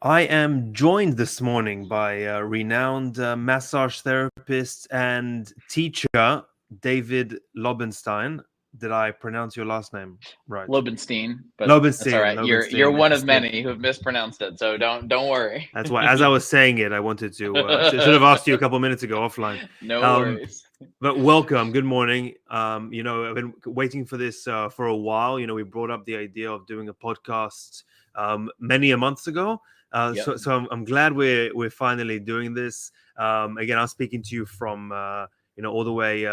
I am joined this morning by renowned massage therapist and teacher, David Lobenstine. Did I pronounce your last name right? Lobenstein, but that's all Lobenstein, right. You're Lobenstein. one of Interesting. many who have mispronounced it, so don't worry. That's why, as I was saying it, I wanted to should have asked you a couple minutes ago offline. No Um, worries. but welcome, good morning. I've been waiting for this for a while. We brought up the idea of doing a podcast many a months ago. Yep. So I'm glad we're finally doing this. Again, I'm speaking to you from all the way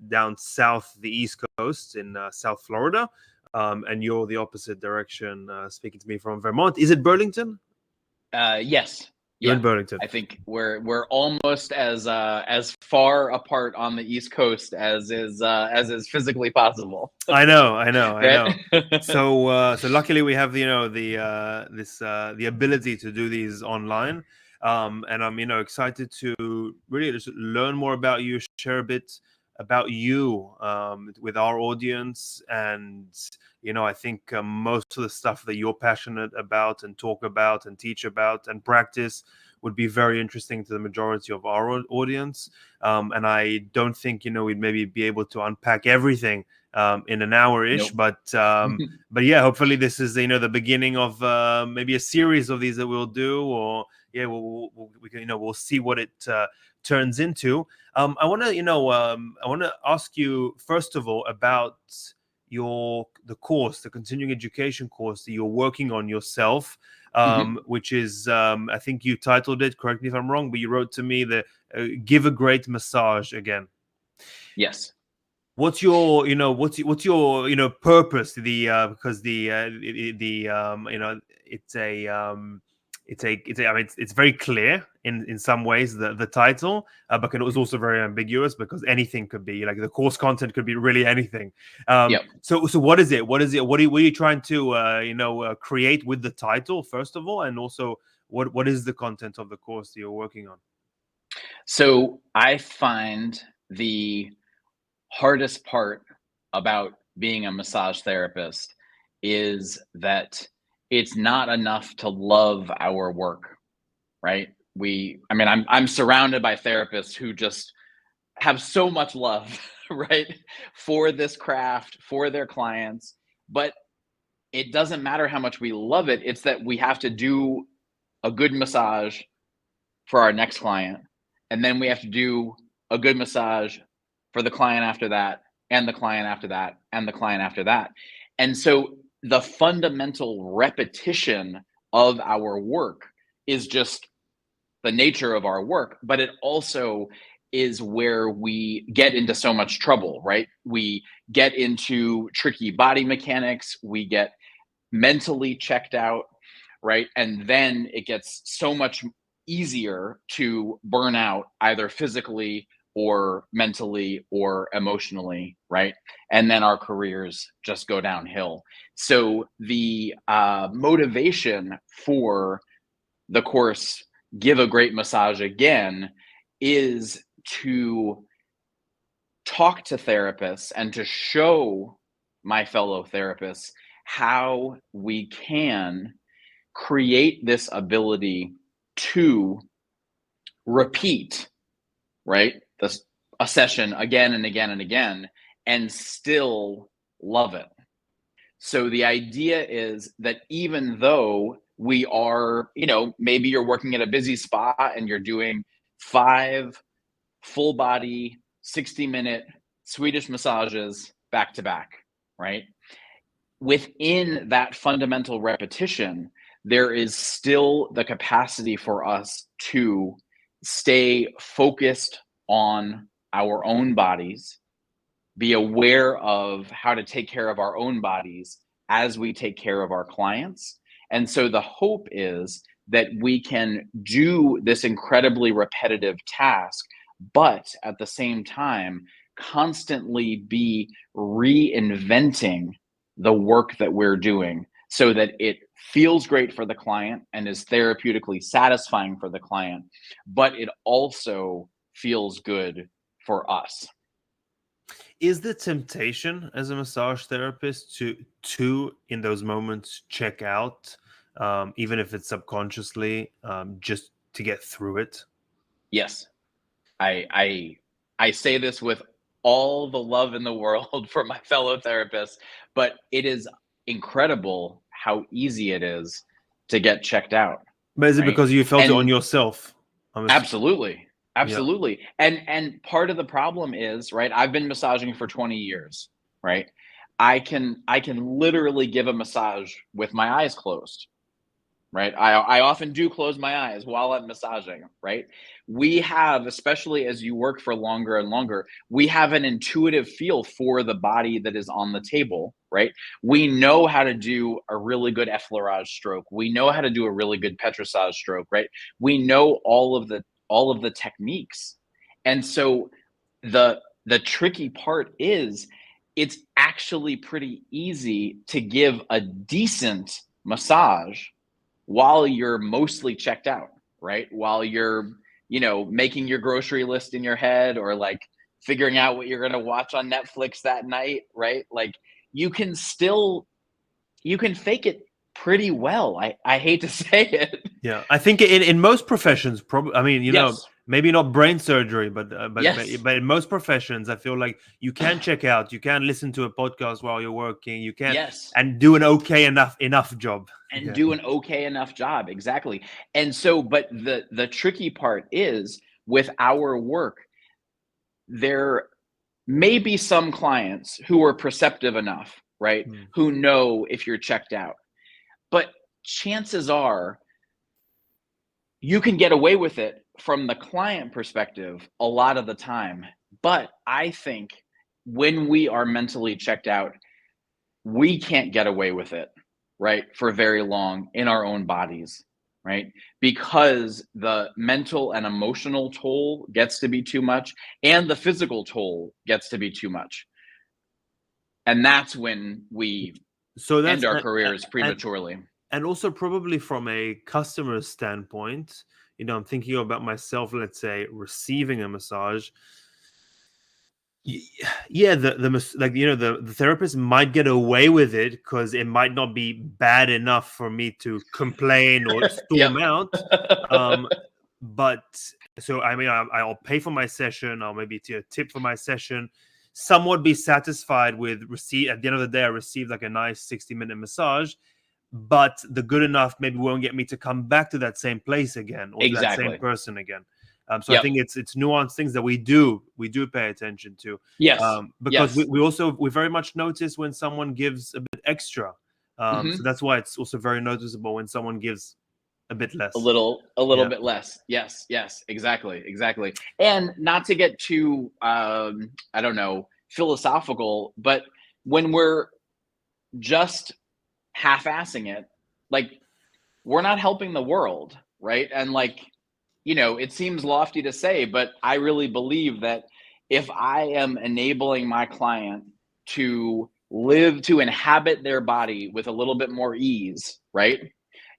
down south, the East Coast in South Florida, and you're the opposite direction, speaking to me from Vermont. Is it Burlington? Yes. You're Yeah. in Burlington. I think we're almost as far apart on the East Coast as is physically possible. I know. Right? So luckily we have the ability to do these online, and I'm excited to really just learn more about you, share a bit about you with our audience, and I think most of the stuff that you're passionate about and talk about and teach about and practice would be very interesting to the majority of our audience. And I don't think we'd maybe be able to unpack everything in an hour-ish, Nope. but yeah, hopefully this is the beginning of maybe a series of these that we'll do, or yeah, we can we'll see what it turns into. I want to ask you first of all about the course, the continuing education course that you're working on yourself, which is I think you titled it, correct me if I'm wrong, but you wrote to me the Give a Great Massage Again. Yes. What's your purpose? Because it's very clear in some ways, the title, but it was also very ambiguous because anything could be, like, the course content could be really anything. Yep. So what is it? What are you trying to create with the title, first of all, and also what is the content of the course that you're working on? So I find the hardest part about being a massage therapist is that it's not enough to love our work, right? I'm surrounded by therapists who just have so much love, right, for this craft, for their clients, but it doesn't matter how much we love it. It's that we have to do a good massage for our next client, and then we have to do a good massage for the client after that, and the client after that, and the client after that. And so the fundamental repetition of our work is just the nature of our work, but it also is where we get into so much trouble, right? We get into tricky body mechanics, we get mentally checked out, right? And then it gets so much easier to burn out, either physically or mentally or emotionally, right? And then our careers just go downhill. So the motivation for the course Give a Great Massage Again is to talk to therapists and to show my fellow therapists how we can create this ability to repeat, right? A session again and again and again and still love it. So the idea is that even though we are, maybe you're working at a busy spot and you're doing 5 full body, 60-minute Swedish massages back to back, right? Within that fundamental repetition, there is still the capacity for us to stay focused on our own bodies, be aware of how to take care of our own bodies as we take care of our clients. And so the hope is that we can do this incredibly repetitive task, but at the same time, constantly be reinventing the work that we're doing so that it feels great for the client and is therapeutically satisfying for the client, but it also feels good for us. Is the temptation as a massage therapist to in those moments check out, even if it's subconsciously, just to get through it? Yes. I say this with all the love in the world for my fellow therapists, but it is incredible how easy it is to get checked out, But is it right? because you felt it on And yourself? absolutely, Yeah. absolutely. And part of the problem is, right, I've been massaging for 20 years, right? I can literally give a massage with my eyes closed, right? I often do close my eyes while I'm massaging, right? We have, especially as you work for longer and longer, we have an intuitive feel for the body that is on the table, right? We know how to do a really good effleurage stroke. We know how to do a really good petrissage stroke, right? We know all of the techniques. And so the tricky part is it's actually pretty easy to give a decent massage while you're mostly checked out, right? While you're, making your grocery list in your head or like figuring out what you're going to watch on Netflix that night, right? Like you can still you can fake it pretty well. I hate to say it. Yeah, I think in most professions, probably. I mean, Yes. maybe not brain surgery, Yes. but in most professions, I feel like you can check out, you can listen to a podcast while you're working, you can Yes. and do an okay enough job. And Yeah. do an okay enough job, exactly. And so but the tricky part is with our work, there may be some clients who are perceptive enough, right? Mm. Who know if you're checked out. But chances are you can get away with it from the client perspective a lot of the time. But I think when we are mentally checked out, we can't get away with it, right? For very long in our own bodies, right? Because the mental and emotional toll gets to be too much and the physical toll gets to be too much. And that's when we So end that's our careers and prematurely. and also probably from a customer standpoint, I'm thinking about myself, let's say, receiving a massage. Y- Yeah, like the therapist might get away with it because it might not be bad enough for me to complain or Yep. storm out. Um, but so I mean, I'll pay for my session. I'll maybe tip for my session. Somewhat be satisfied with receipt. At the end of the day, I received like a nice 60-minute massage, but the good enough maybe won't get me to come back to that same place again or to that same Exactly. person again. So I Yep. think it's nuanced things that we do pay attention to, Yes. because Yes. we very much notice when someone gives a bit extra. So Hmm. that's why it's also very noticeable when someone gives a bit A less. little Yeah. bit less. Yes. Yes. Exactly. Exactly. And not to get too, I don't know, philosophical, but when we're just half-assing it, like we're not helping the world, right? And like, it seems lofty to say, but I really believe that if I am enabling my client to inhabit their body with a little bit more ease, right?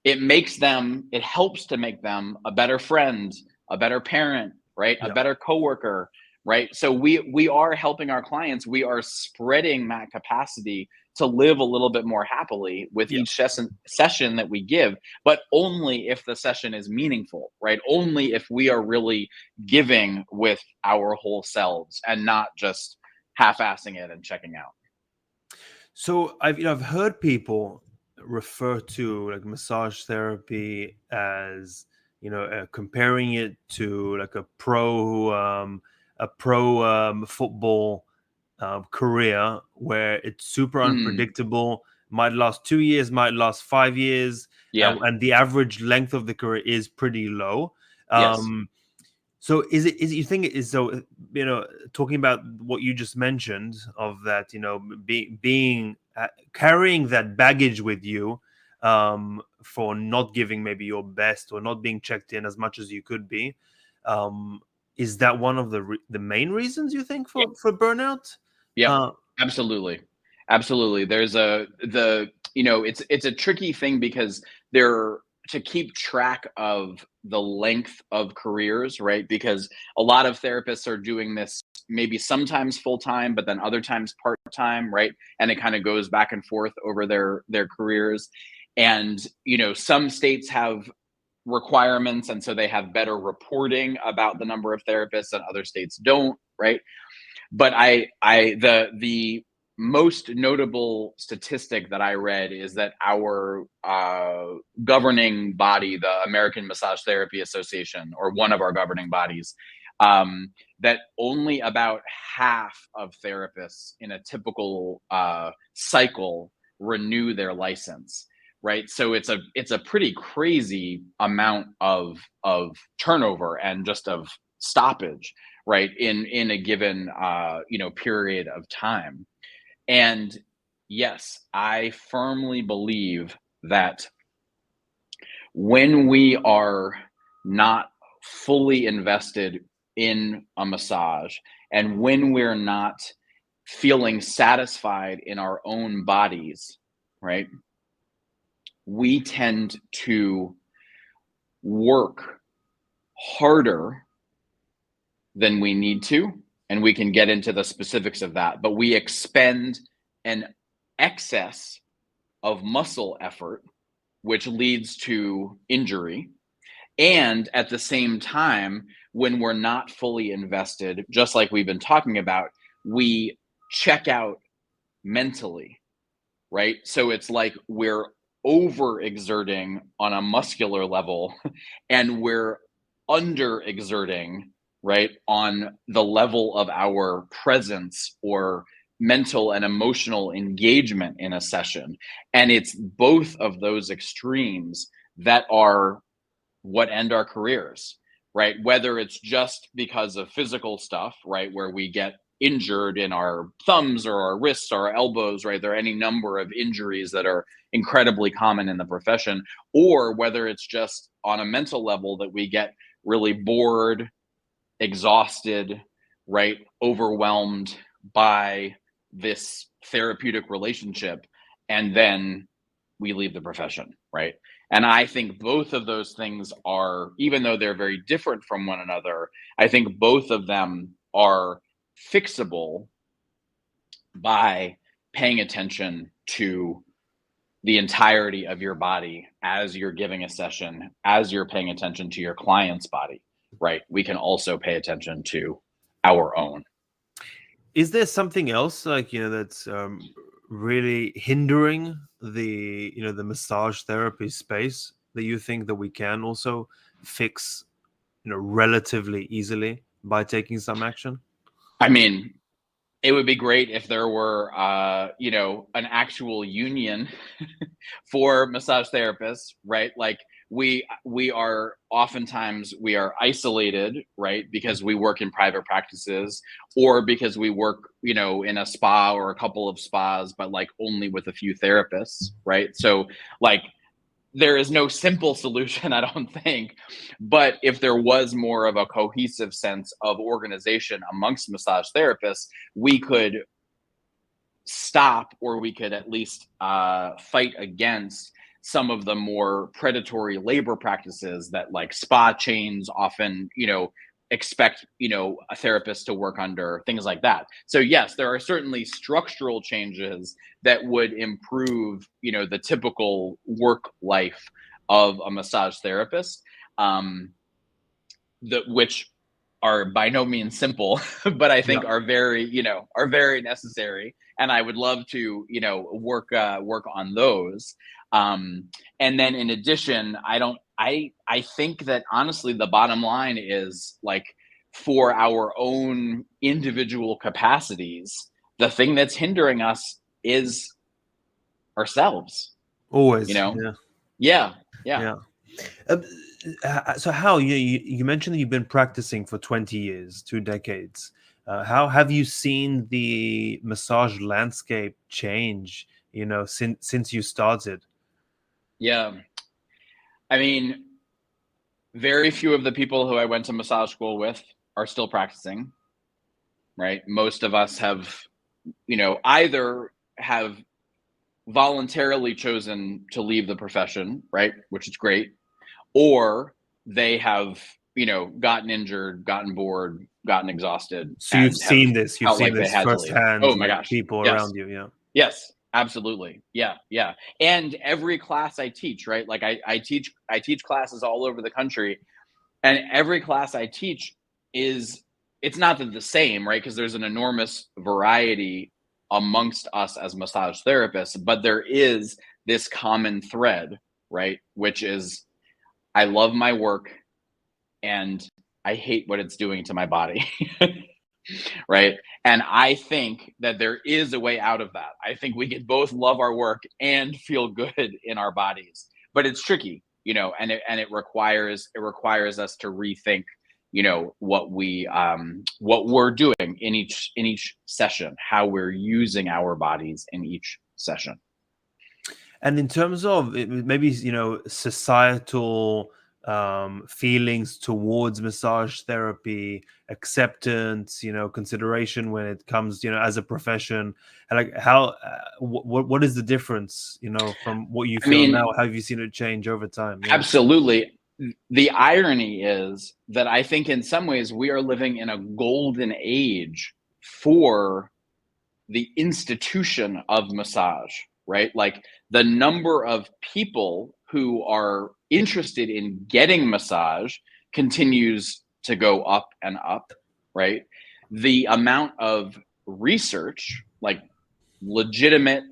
It helps to make them a better friend, a better parent, right? A Yeah. better coworker, right? So we are helping our clients. We are spreading that capacity to live a little bit more happily with Yeah. each session that we give, but only if the session is meaningful, right? Only if we are really giving with our whole selves and not just half-assing it and checking out. So I've heard people refer to like massage therapy as, comparing it to like a pro football career where it's super Mm, unpredictable, might last 2 years, might last 5 years, yeah. and the average length of the career is pretty low. Yes. Um, so is it you think it is so talking about what you just mentioned of that, being carrying that baggage with you, for not giving maybe your best or not being checked in as much as you could be, um is that one of the main reasons you think for burnout? Yep, uh absolutely. Absolutely. It's a tricky thing because there to keep track of the length of careers, right? Because a lot of therapists are doing this maybe sometimes full time, but then other times part time, right? And it kind of goes back and forth over their careers. And, some states have requirements, and so they have better reporting about the number of therapists, and other states don't, right? But the most notable statistic that I read is that our governing body, the American Massage Therapy Association, or one of our governing bodies, that only about half of therapists in a typical cycle renew their license, right? So it's a pretty crazy amount of turnover and just of stoppage, right, in a given period of time. And yes, I firmly believe that when we are not fully invested in a massage, and when we're not feeling satisfied in our own bodies, right, we tend to work harder than we need to. And we can get into the specifics of that, but we expend an excess of muscle effort, which leads to injury. And at the same time, when we're not fully invested, just like we've been talking about, we check out mentally, right? So it's like we're overexerting on a muscular level and we're underexerting, right, on the level of our presence or mental and emotional engagement in a session. And it's both of those extremes that are what end our careers, right? Whether it's just because of physical stuff, right, where we get injured in our thumbs or our wrists or our elbows, right? There are any number of injuries that are incredibly common in the profession, or whether it's just on a mental level that we get really bored, exhausted, right, overwhelmed by this therapeutic relationship, and then we leave the profession, right? And I think both of those things are, even though they're very different from one another, I think both of them are fixable by paying attention to the entirety of your body as you're giving a session, as you're paying attention to your client's body, right? We can also pay attention to our own. Is there something else that's really hindering the the massage therapy space that you think that we can also fix relatively easily by taking some action? I mean, it would be great if there were, an actual union for massage therapists, right? Like we are oftentimes we are isolated, right? Because we work in private practices, or because we work, in a spa or a couple of spas, but like only with a few therapists, right? So like there is no simple solution, I don't think. But if there was more of a cohesive sense of organization amongst massage therapists, we could stop, or we could at least fight against some of the more predatory labor practices that like spa chains often, expect, a therapist to work under, things like that. So yes, there are certainly structural changes that would improve, the typical work life of a massage therapist, which are by no means simple, but I think are very necessary. And I would love to, work on those. And then in addition, I think that honestly, the bottom line is like, for our own individual capacities, the thing that's hindering us is ourselves. Always. Yeah. So how you mentioned that you've been practicing for 20 years, 2 decades. How have you seen the massage landscape change, since you started? Yeah. I mean, very few of the people who I went to massage school with are still practicing, right? Most of us have, either have voluntarily chosen to leave the profession, right? Which is great. Or they have, gotten injured, gotten bored, gotten exhausted. So you've seen this firsthand. Oh my gosh. People Yes. around you. Yeah. Yes, Absolutely. Yeah. Yeah. And every class I teach, right? Like I teach classes all over the country, and every class I teach is, it's not the same, right? Because there's an enormous variety amongst us as massage therapists, but there is this common thread, right? Which is, I love my work and I hate what it's doing to my body. Right? And I think that there is a way out of that. I think we can both love our work and feel good in our bodies. But it's tricky, and it requires us to rethink, what we're doing in each session, how we're using our bodies in each session. And in terms of maybe societal feelings towards massage therapy, acceptance, consideration when it comes, as a profession, and like how what is the difference, from what you I feel now? mean, How have you seen it change over time? Yeah. absolutely. The irony is that I think in some ways we are living in a golden age for the institution of massage, right? Like the number of people who are interested in getting massage continues to go up and up, right? The amount of research, like legitimate,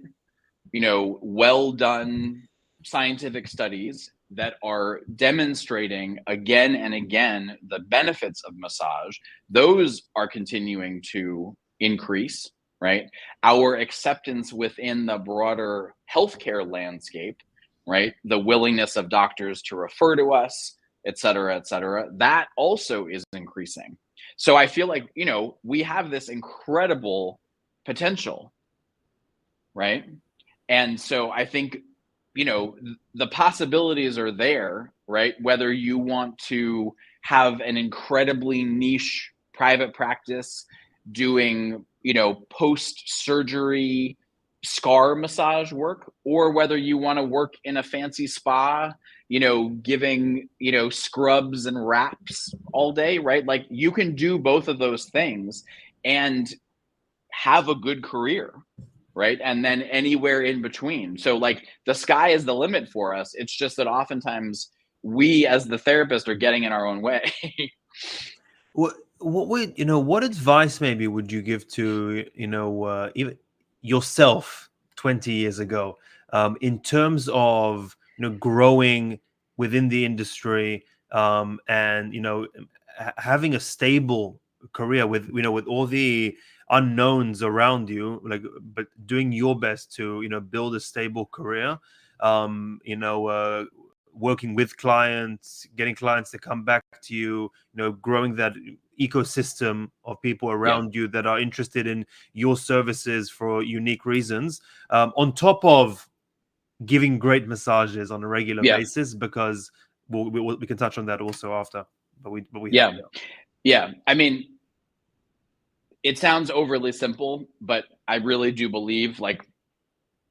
well done scientific studies that are demonstrating again and again the benefits of massage, those are continuing to increase, right? Our acceptance within the broader healthcare landscape, right? The willingness of doctors to refer to us, et cetera, that also is increasing. So I feel like, we have this incredible potential, right? And so I think, the possibilities are there, right? Whether you want to have an incredibly niche private practice doing, post surgery scar massage work, or whether you want to work in a fancy spa, giving, scrubs and wraps all day, right? Like you can do both of those things and have a good career, right? And then anywhere in between. So like the sky is the limit for us. It's just that oftentimes we as the therapist are getting in our own way. What advice maybe would you give to even yourself 20 years ago, in terms of growing within the industry, and having a stable career with with all the unknowns around you, like, but doing your best to build a stable career, working with clients, getting clients to come back to you, growing that ecosystem of people Yeah. around you that are interested in your services for unique reasons, on top of giving great massages on a regular Yeah. basis, because we can touch on that also after, but we have, Yeah. Yeah. I mean, it sounds overly simple, but I really do believe like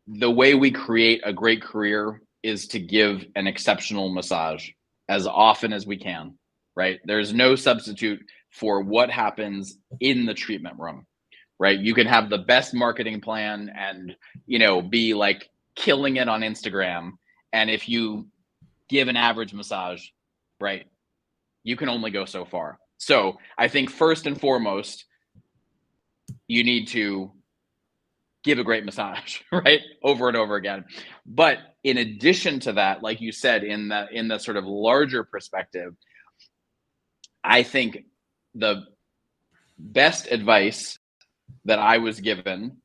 the way we create a great career is to give an exceptional massage as often as we can, right? There's no substitute for what happens in the treatment room, right? You can have the best marketing plan and, be like killing it on Instagram. And if you give an average massage, right, you can only go so far. So I think first and foremost, you need to give a great massage, right? Over and over again. But in addition to that, like you said, in the sort of larger perspective, I think the best advice that I was given,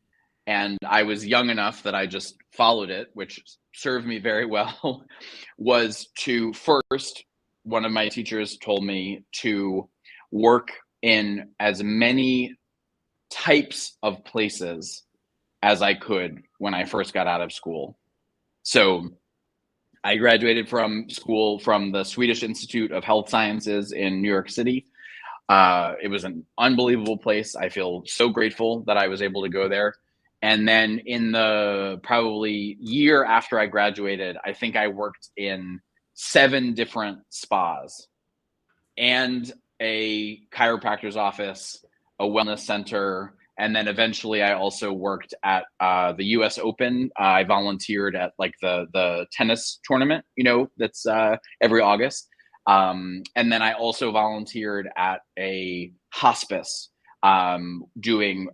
and I was young enough that I just followed it, which served me very well, was to first, one of my teachers told me to work in as many types of places as I could when I first got out of school. So I graduated from school from the Swedish Institute of Health Sciences in New York City. It was an unbelievable place. I feel so grateful that I was able to go there. And then in the probably year after I graduated, I think I worked in 7 different spas and a chiropractor's office, a wellness center, And then eventually I also worked at the US Open. I volunteered at like the tennis tournament, that's every August. And then I also volunteered at a hospice, doing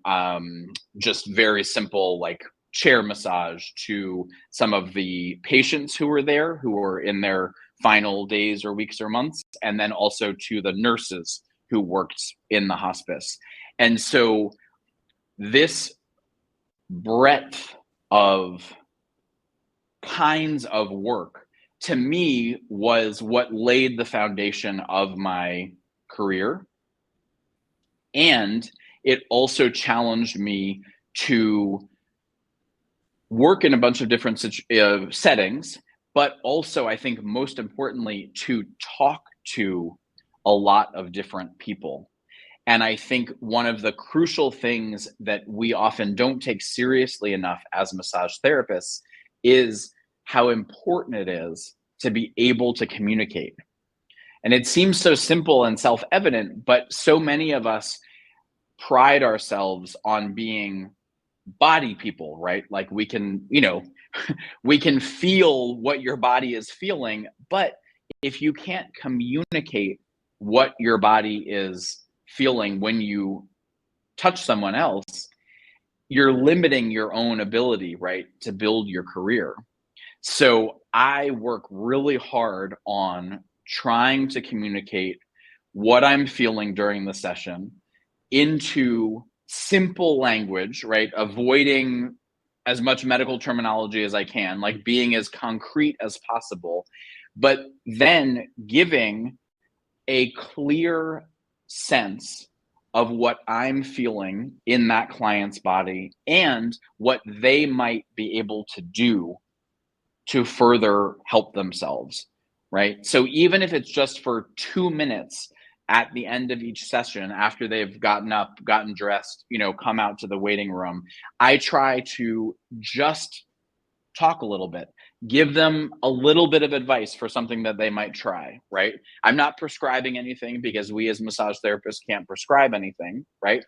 just very simple like chair massage to some of the patients who were there, who were in their final days or weeks or months, and then also to the nurses who worked in the hospice. And so this breadth of kinds of work to me was what laid the foundation of my career. And it also challenged me to work in a bunch of different settings, but also I think most importantly to talk to a lot of different people. And I think one of the crucial things that we often don't take seriously enough as massage therapists is how important it is to be able to communicate. And it seems so simple and self-evident, but so many of us pride ourselves on being body people, right? Like we can, we can feel what your body is feeling, but if you can't communicate what your body is feeling when you touch someone else, you're limiting your own ability, right, to build your career. So I work really hard on trying to communicate what I'm feeling during the session into simple language, right? Avoiding as much medical terminology as I can, like being as concrete as possible, but then giving a clear sense of what I'm feeling in that client's body and what they might be able to do to further help themselves, right? So even if it's just for 2 minutes at the end of each session, after they've gotten up, gotten dressed, come out to the waiting room, I try to just talk a little bit, give them a little bit of advice for something that they might try, right? I'm not prescribing anything because we as massage therapists can't prescribe anything, right?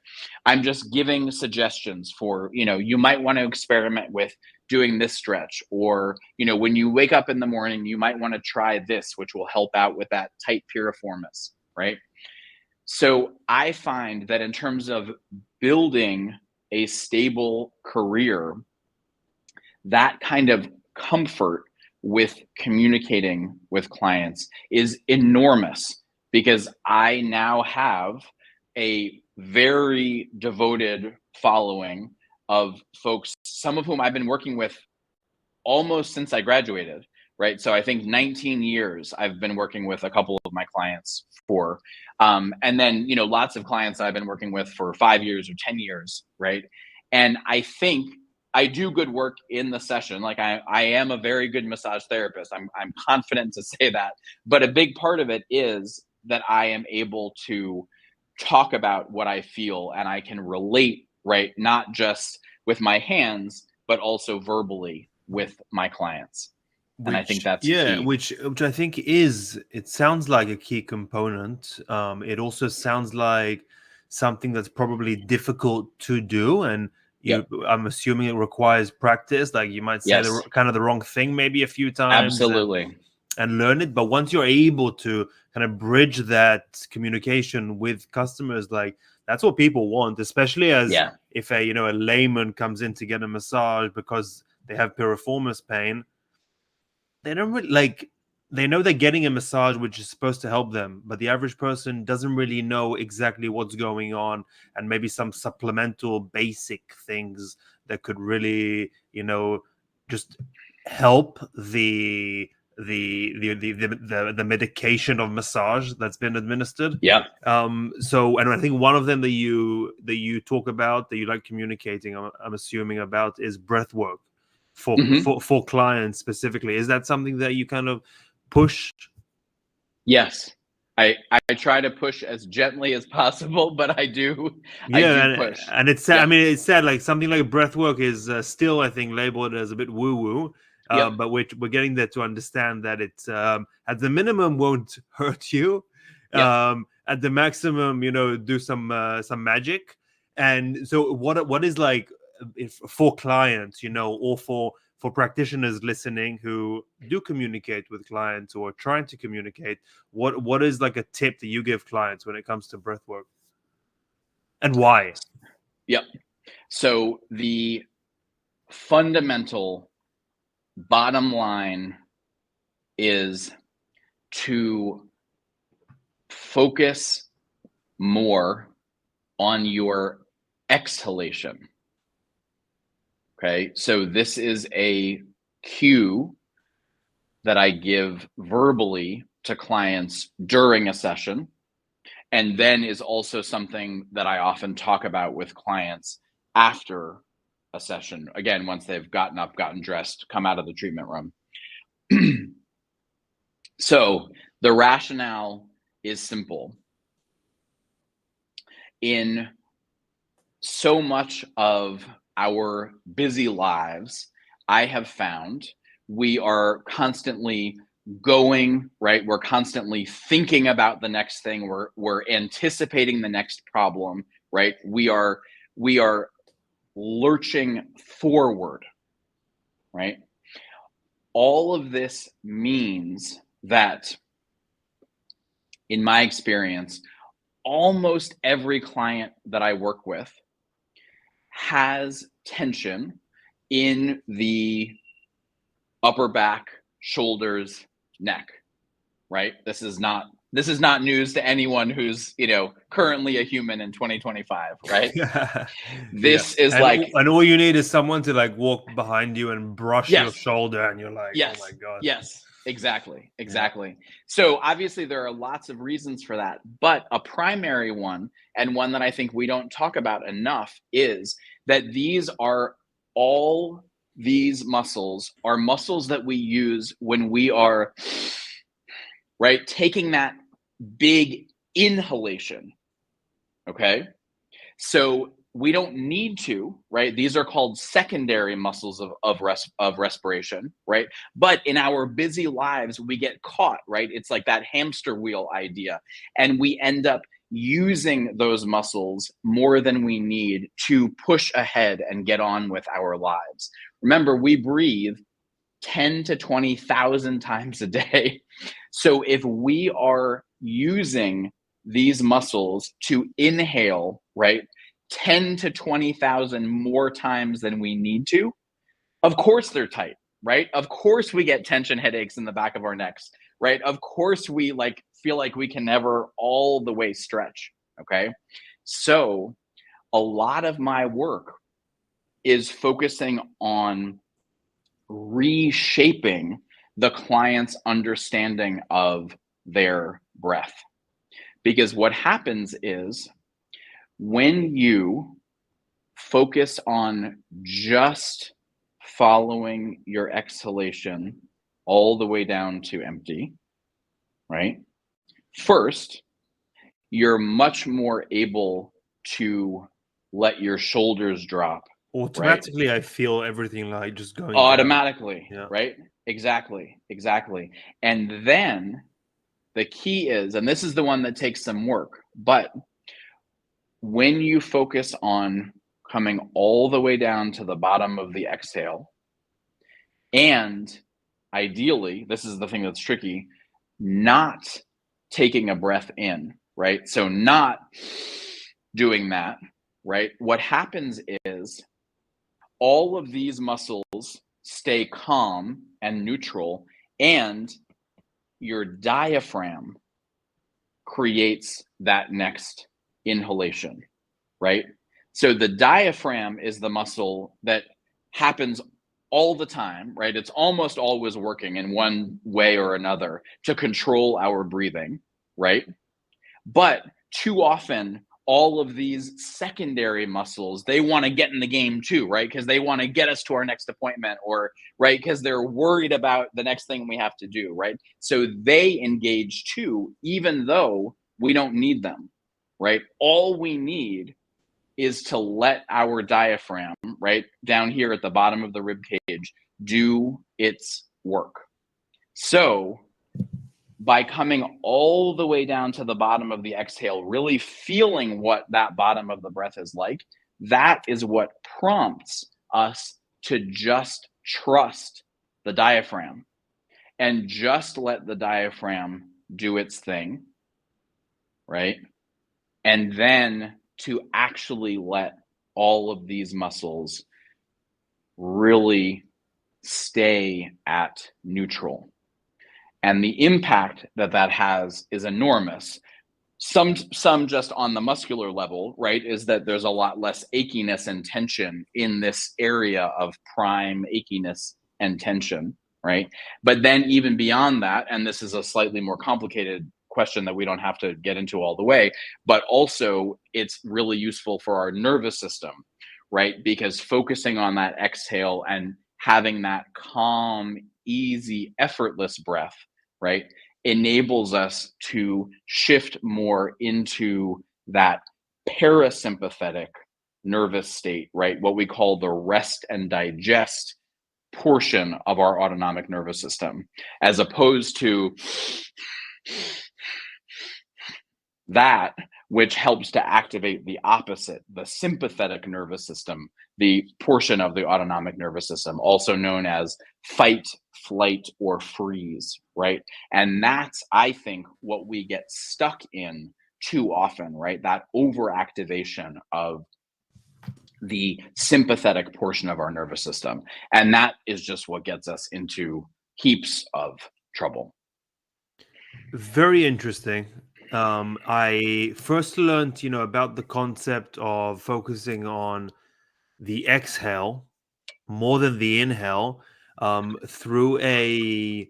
I'm just giving suggestions for, you might want to experiment with doing this stretch, or, when you wake up in the morning, you might want to try this, which will help out with that tight piriformis, right? So I find that in terms of building a stable career, that kind of comfort with communicating with clients is enormous, because I now have a very devoted following of folks, some of whom I've been working with almost since I graduated, right? So I think 19 years I've been working with a couple of my clients for, and then, lots of clients I've been working with for 5 years or 10 years, right? And I think I do good work in the session. Like I am a very good massage therapist. I'm confident to say that. But a big part of it is that I am able to talk about what I feel, and I can relate, right? Not just with my hands, but also verbally with my clients. And I think that's key. Which I think it sounds like a key component. It also sounds like something that's probably difficult to do, and I'm assuming it requires practice. Like you might say the wrong thing maybe a few times. Absolutely. And learn it. But once you're able to kind of bridge that communication with customers, like that's what people want, especially as if a layman comes in to get a massage because they have piriformis pain. They don't really they know they're getting a massage which is supposed to help them, but the average person doesn't really know exactly what's going on, and maybe some supplemental basic things that could really, just help the medication of massage that's been administered. So, and I think one of them that you talk about, that you like communicating, I'm assuming about, is breath work for clients specifically. Is that something that you kind of push? Yes, I try to push as gently as possible, but I do push. And it's I mean, it's said like something like breath work is still, I think, labeled as a bit woo woo. But we're getting there to understand that it's at the minimum won't hurt you. At the maximum, do some magic, And so what is like, if for clients, or for practitioners listening who do communicate with clients or trying to communicate, what is like a tip that you give clients when it comes to breath work, and why? Yep. So the fundamental bottom line is to focus more on your exhalation. Okay, so this is a cue that I give verbally to clients during a session, and then is also something that I often talk about with clients after a session. Again, once they've gotten up, gotten dressed, come out of the treatment room. So the rationale is simple. In so much of our busy lives, I have found we are constantly going, right? We're constantly thinking about the next thing. We're anticipating the next problem, right? We are lurching forward, right? All of this means that, in my experience, almost every client that I work with has tension in the upper back, shoulders, neck, right? This is not news to anyone who's, currently a human in 2025, right? Yeah. This is like, And all you need is someone to like walk behind you and brush your yes, shoulder, and you're like, oh my yes, god. yes, exactly, Yeah. exactly. So obviously there are lots of reasons for that, but a primary one, and one that I think we don't talk about enough, is that these muscles are muscles that we use when we are, right, taking that big inhalation. Okay, so we don't need to, right? These are called secondary muscles of respiration, right? But in our busy lives, we get caught, right? It's like that hamster wheel idea. And we end up using those muscles more than we need to push ahead and get on with our lives. Remember, we breathe 10 to 20,000 times a day. So if we are using these muscles to inhale, right, 10 to 20,000 more times than we need to, of course they're tight, right? Of course we get tension headaches in the back of our necks, right? Of course we feel like we can never all the way stretch, okay? So a lot of my work is focusing on reshaping the client's understanding of their breath. Because what happens is, when you focus on just following your exhalation all the way down to empty, right? First, you're much more able to let your shoulders drop, right? Automatically, I feel everything like just going down. Automatically, Yeah. right? Exactly. And then the key is, and this is the one that takes some work, but when you focus on coming all the way down to the bottom of the exhale, and ideally, this is the thing that's tricky, not taking a breath in, right? So not doing that, right? What happens is all of these muscles stay calm and neutral, and your diaphragm creates that next inhalation, right? So the diaphragm is the muscle that happens all the time, right? It's almost always working in one way or another to control our breathing, right? But too often, all of these secondary muscles, they want to get in the game too, right? Because they want to get us to our next appointment, or, right, because they're worried about the next thing we have to do, right? So they engage too, even though we don't need them, right? All we need is to let our diaphragm, right, down here at the bottom of the rib cage, do its work. So by coming all the way down to the bottom of the exhale, really feeling what that bottom of the breath is like, that is what prompts us to just trust the diaphragm and just let the diaphragm do its thing, right? And then to actually let all of these muscles really stay at neutral. And the impact that that has is enormous. Some just on the muscular level, right, is that there's a lot less achiness and tension in this area of prime achiness and tension, right? But then even beyond that, and this is a slightly more complicated question that we don't have to get into all the way, but also it's really useful for our nervous system, right? Because focusing on that exhale and having that calm, easy, effortless breath, right, enables us to shift more into that parasympathetic nervous state, right? What we call the rest and digest portion of our autonomic nervous system, as opposed to that, which helps to activate the opposite, the sympathetic nervous system, the portion of the autonomic nervous system, also known as fight, flight, or freeze, right? And that's, I think, what we get stuck in too often, right? That overactivation of the sympathetic portion of our nervous system. And that is just what gets us into heaps of trouble. Very interesting. I first learned, about the concept of focusing on the exhale more than the inhale through he's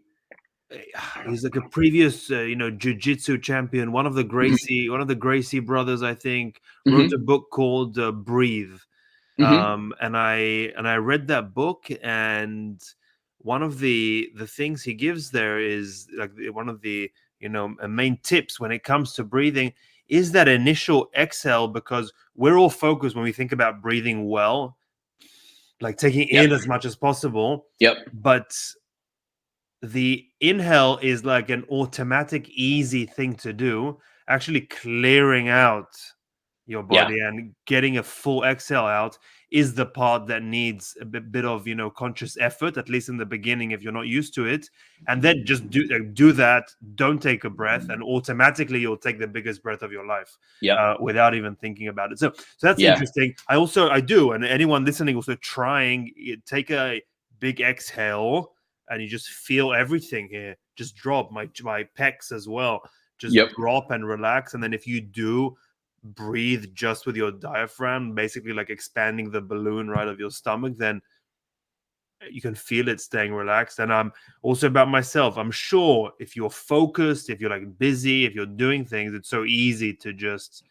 like a previous jiu-jitsu champion, one of the Gracie brothers, I think, wrote a Mm-hmm. book called Breathe. Mm-hmm. And I read that book, and one of the things he gives there is like one of the main tips when it comes to breathing is that initial exhale, because we're all focused when we think about breathing well, like taking Yep. in as much as possible, Yep. but the inhale is like an automatic, easy thing to do, actually clearing out your Yeah. body and getting a full exhale out is the part that needs a bit of conscious effort, at least in the beginning if you're not used to it. And then just do that, don't take a breath, and automatically you'll take the biggest breath of your life Yep. without even thinking about it. So that's Yeah. interesting. I do, and anyone listening also trying, take a big exhale and you just feel everything here just drop. My pecs as well just Yep. drop and relax. And then if you do breathe just with your diaphragm, basically like expanding the balloon right of your stomach, then you can feel it staying relaxed. And I'm also about myself. I'm sure if you're focused, if you're like busy, if you're doing things, it's so easy to just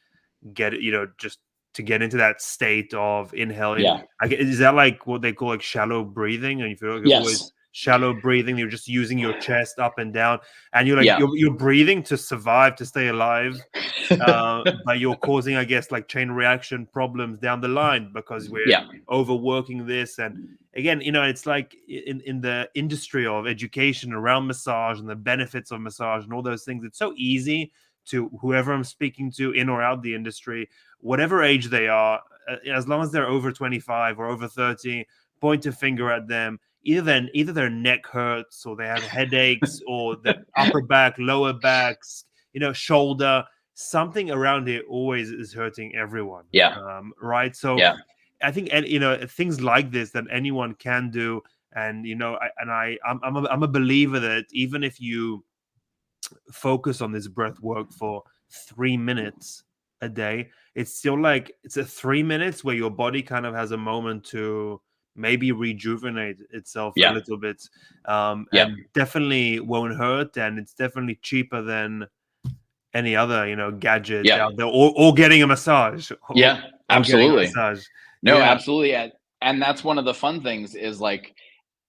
get it, just to get into that state of inhaling. Yeah. Is that like what they call like shallow breathing? And you feel like you're always Yes. shallow breathing, you're just using your chest up and down, and you're like Yeah. you're breathing to survive, to stay alive. But you're causing, I guess, like chain reaction problems down the line because we're Yeah. overworking this. And again, it's like in the industry of education around massage and the benefits of massage and all those things, it's so easy to whoever I'm speaking to, in or out the industry, whatever age they are, as long as they're over 25 or over 30, point a finger at them. Either their neck hurts, or they have headaches, or the upper back, lower backs, shoulder, something around it always is hurting everyone. Yeah. Right. So Yeah. I think, things like this that anyone can do. And I'm a believer that even if you focus on this breath work for 3 minutes a day, it's still like it's a 3 minutes where your body kind of has a moment to maybe rejuvenate itself a Yeah. little bit, Yeah. and definitely won't hurt, and it's definitely cheaper than any other gadget Yeah. out there, or getting a massage, Yeah. or getting a Absolutely. massage. No, Yeah. absolutely. And that's one of the fun things is like,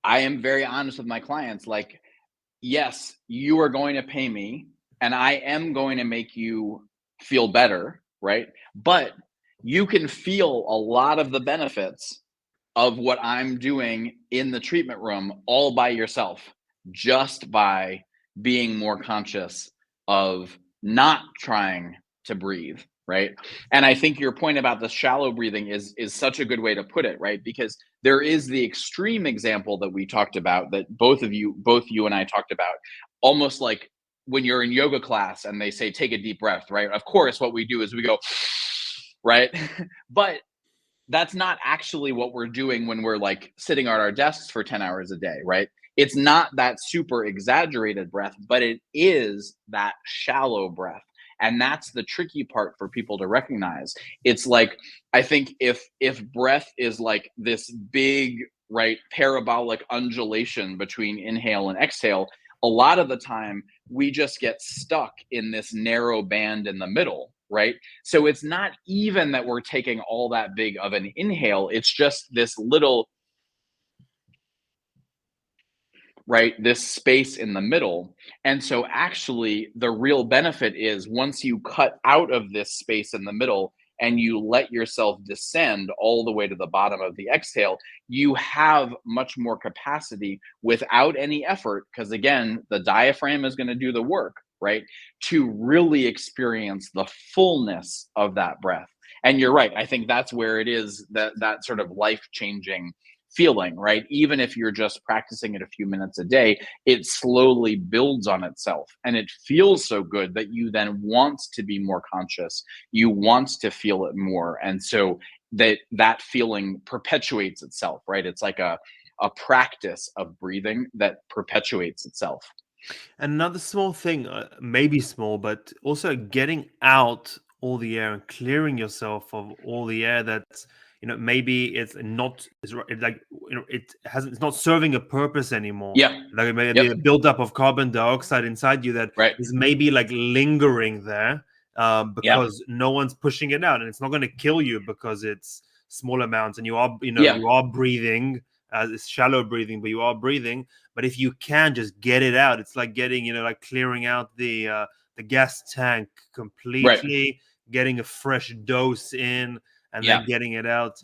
I am very honest with my clients. Like, yes, you are going to pay me and I am going to make you feel better, right? But you can feel a lot of the benefits of what I'm doing in the treatment room all by yourself, just by being more conscious of not trying to breathe, right? And I think your point about the shallow breathing is such a good way to put it, right? Because there is the extreme example that we talked about, that both you and I talked about, almost like when you're in yoga class and they say take a deep breath, right? Of course what we do is we go right. But that's not actually what we're doing when we're like sitting at our desks for 10 hours a day, right? It's not that super exaggerated breath, but it is that shallow breath. And that's the tricky part for people to recognize. It's like, I think if breath is like this big, right, parabolic undulation between inhale and exhale, a lot of the time we just get stuck in this narrow band in the middle, right? So it's not even that we're taking all that big of an inhale, it's just this little, right, this space in the middle. And so actually the real benefit is once you cut out of this space in the middle and you let yourself descend all the way to the bottom of the exhale, you have much more capacity without any effort, because again, the diaphragm is going to do the work, right, to really experience the fullness of that breath. And you're right, I think that's where it is, that sort of life-changing feeling, right? Even if you're just practicing it a few minutes a day, it slowly builds on itself. And it feels so good that you then want to be more conscious. You want to feel it more. And so that feeling perpetuates itself, right? It's like a practice of breathing that perpetuates itself. And another small thing, maybe small, but also getting out all the air and clearing yourself of all the air that's, maybe it's not, it's like, it's not serving a purpose anymore. Yeah. Like maybe Yep. the buildup of carbon dioxide inside you that Right. is maybe like lingering there, Yeah. because no one's pushing it out, and it's not going to kill you because it's small amounts, and you are, Yeah. you are breathing. It's shallow breathing, but you are breathing. But if you can just get it out, it's like getting, like clearing out the gas tank Right. completely, getting a fresh dose in, and then Yeah. getting it out.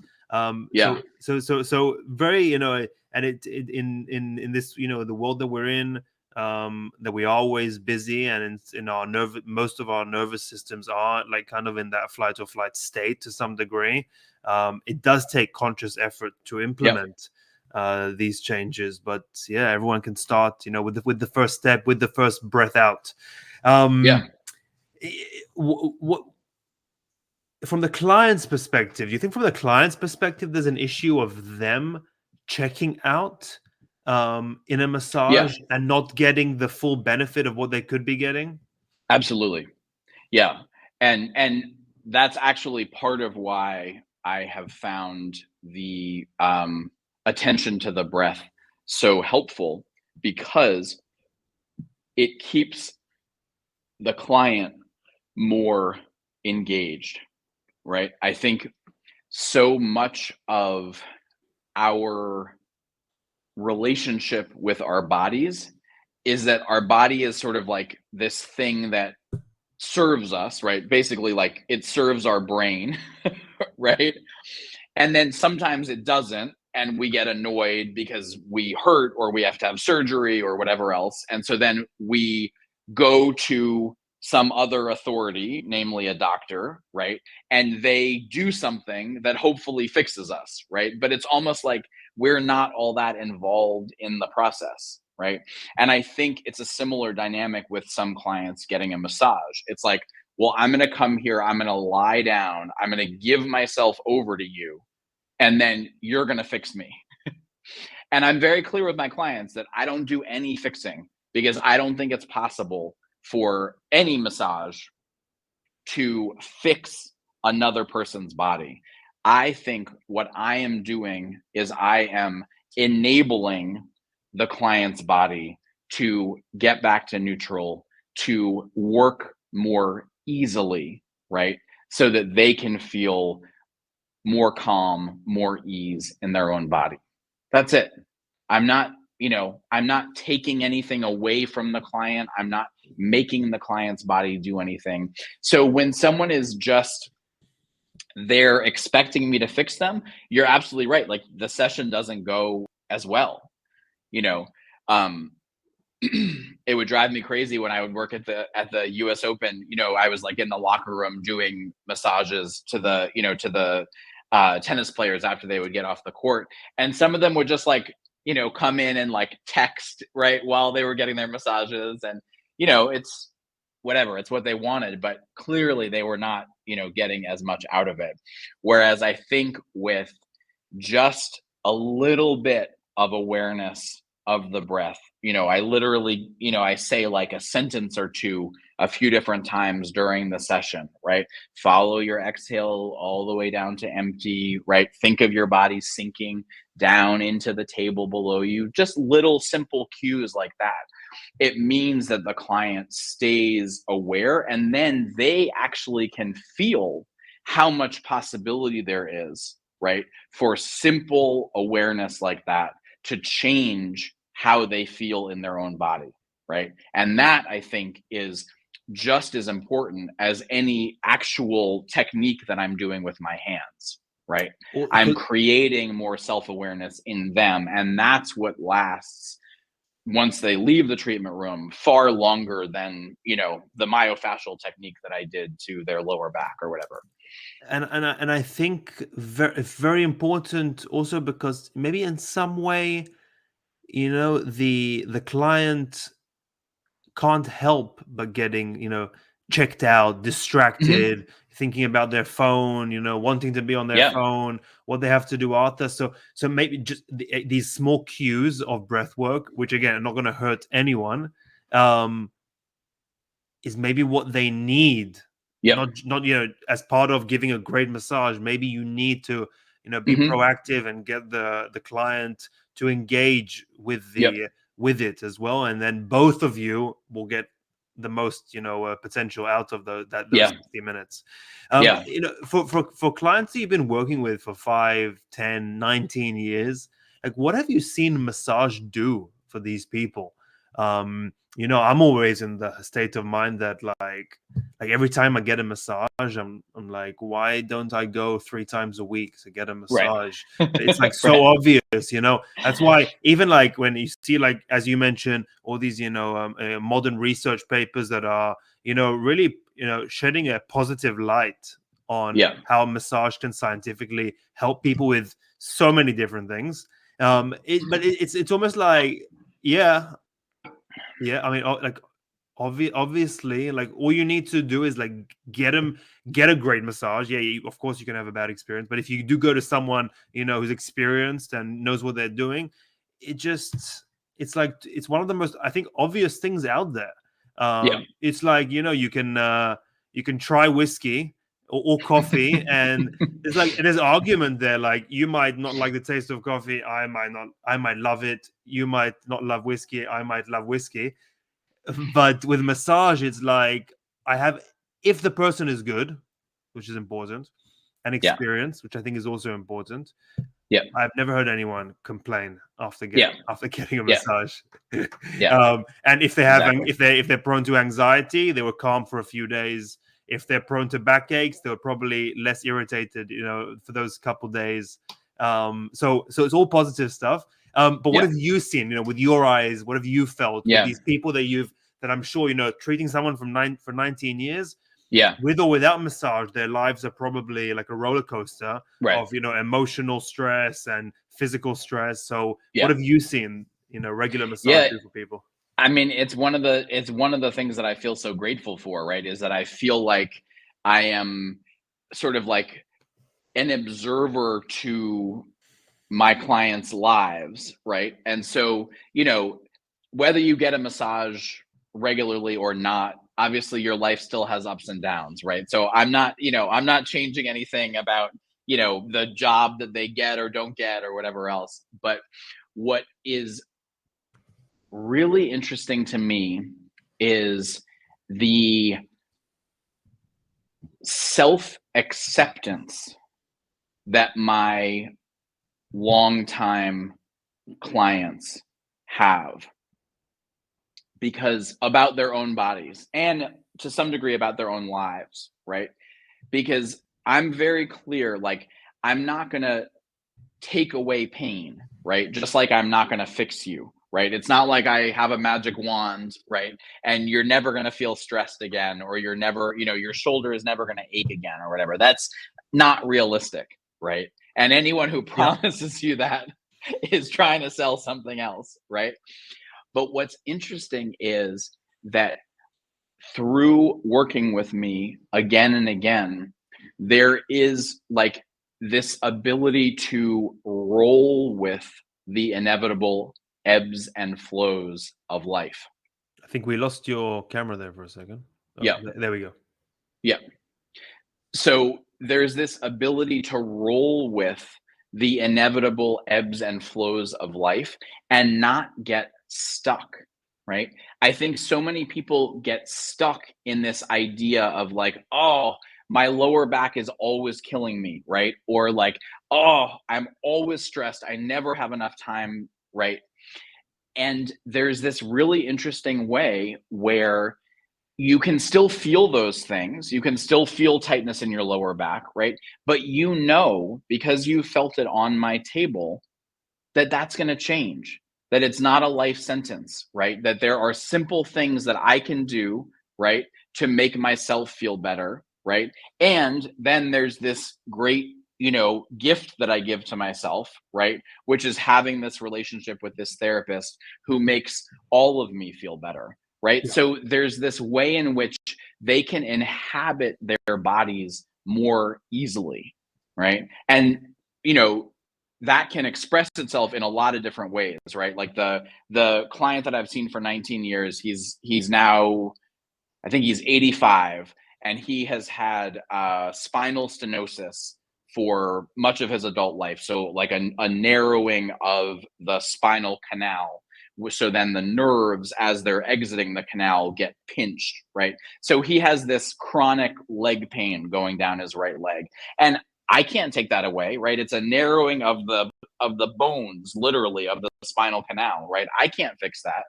Yeah. So very, and in this, the world that we're in, that we are always busy, and in our most of our nervous systems are like kind of in that flight or flight state to some degree. It does take conscious effort to Yeah. implement these changes, but yeah, everyone can start, with the first step, with the first breath out. Yeah. What from the client's perspective, do you think from the client's perspective there's an issue of them checking out in a Yeah. massage and not getting the full benefit of what they could be getting? Absolutely. Yeah. And that's actually part of why I have found the attention to the breath so helpful, because it keeps the client more engaged, right? I think so much of our relationship with our bodies is that our body is sort of like this thing that serves us, right? Basically, like it serves our brain, right? And then sometimes it doesn't, and we get annoyed because we hurt or we have to have surgery or whatever else. And so then we go to some other authority, namely a doctor, right? And they do something that hopefully fixes us, right? But it's almost like we're not all that involved in the process, right? And I think it's a similar dynamic with some clients getting a massage. It's like, well, I'm going to come here, I'm going to lie down, I'm going to give myself over to you, and then you're going to fix me. And I'm very clear with my clients that I don't do any fixing, because I don't think it's possible for any massage to fix another person's body. I think what I am doing is I am enabling the client's body to get back to neutral, to work more easily, right? So that they can feel more calm, more ease in their own body. That's it. I'm not, I'm not taking anything away from the client. I'm not making the client's body do anything. So when someone is just there expecting me to fix them, you're absolutely right. Like the session doesn't go as well, you know. Um, it would drive me crazy when I would work at the US Open. I was like in the locker room doing massages to the tennis players after they would get off the court. And some of them would just like, come in and like text right while they were getting their massages. And, it's whatever, it's what they wanted, but clearly they were not, getting as much out of it. Whereas I think with just a little bit of awareness of the breath, I literally, I say like a sentence or two a few different times during the session, right? Follow your exhale all the way down to empty, right? Think of your body sinking down into the table below you. Just little simple cues like that. It means that the client stays aware, and then they actually can feel how much possibility there is, right? For simple awareness like that to change how they feel in their own body, right? And that, I think, is just as important as any actual technique that I'm doing with my hands, right? Well, I'm creating more self-awareness in them, and that's what lasts once they leave the treatment room far longer than, the myofascial technique that I did to their lower back or whatever. and I think it's very important also because maybe in some way, the client can't help but getting, checked out, Mhm. distracted, thinking about their phone, wanting to be on their Yeah. phone, what they have to do after. So maybe just these small cues of breath work, which again are not going to hurt anyone, um, is maybe what they need. Yep. Not as part of giving a great massage, maybe you need to be Mhm. proactive and get the client to engage with Yep. with it as well, and then both of you will get the most potential out of those Yeah. 60 minutes. Yeah. For clients that you've been working with for 5, 10, 19 years, like what have you seen massage do for these people? I'm always in the state of mind that like every time I get a massage, I'm like, why don't I go 3 times a week to get a Right. massage? It's like so Right. obvious. That's why even like when you see, like as you mentioned, all these modern research papers that are really shedding a positive light on Yeah. how massage can scientifically help people with so many different things. It's almost like, yeah, yeah. I mean, like obviously, like all you need to do is like get a great massage. Yeah, of course you can have a bad experience, but if you do go to someone who's experienced and knows what they're doing, it's like it's one of the most, I think, obvious things out there. Yeah. It's like you can try whiskey or coffee, and there's argument there. Like you might not like the taste of coffee, I might not, I might love it. You might not love whiskey, I might love whiskey. But with massage, it's like I have, if the person is good, which is important, and Yeah. experience, which I think is also important. Yeah. I've never heard anyone complain Yeah. after getting a Yeah. massage. Yeah. And if they have Exactly. if they're prone to anxiety, they were calm for a few days. If they're prone to backaches, they were probably less irritated, for those couple days. So it's all positive stuff. But what Yeah. have you seen, with your eyes? What have you felt with Yeah. these people that I'm sure, treating someone for 19 years, Yeah. with or without massage, their lives are probably like a roller coaster Right. of emotional stress and physical stress. So what Yeah. have you seen regular massage Yeah. do for people? I mean, it's one of the things that I feel so grateful for, right? Is that I feel like I am sort of like an observer to my clients' lives, right? And so, whether you get a massage regularly or not, obviously your life still has ups and downs, right? So I'm not changing anything about, the job that they get or don't get or whatever else. But what is really interesting to me is the self acceptance that my longtime clients have, because about their own bodies and to some degree about their own lives, right? Because I'm very clear, like, I'm not going to take away pain, right? Just like I'm not going to fix you, right? It's not like I have a magic wand, right? And you're never going to feel stressed again, or you're never, your shoulder is never going to ache again or whatever. That's not realistic, right? And anyone who promises you that is trying to sell something else, right? But what's interesting is that through working with me again and again, there is like this ability to roll with the inevitable ebbs and flows of life. I think we lost your camera there for a second. Oh, Yeah. there we go. Yeah. So there's this ability to roll with the inevitable ebbs and flows of life and not get stuck, right? I think so many people get stuck in this idea of like, oh, my lower back is always killing me, right? Or like, oh, I'm always stressed. I never have enough time, right? And there's this really interesting way where you can still feel those things. You can still feel tightness in your lower back, right? But because you felt it on my table, that that's going to change, that it's not a life sentence, right? That there are simple things that I can do, right, to make myself feel better, right? And then there's this great, gift that I give to myself, right, which is having this relationship with this therapist who makes all of me feel better, right? Yeah. So there's this way in which they can inhabit their bodies more easily, right? And that can express itself in a lot of different ways, right? Like the client that I've seen for 19 years, he's now, I think he's 85, and he has had spinal stenosis for much of his adult life. So like a narrowing of the spinal canal. So then the nerves, as they're exiting the canal, get pinched, right? So he has this chronic leg pain going down his right leg. And I can't take that away, right? It's a narrowing of the bones, literally, of the spinal canal, right? I can't fix that.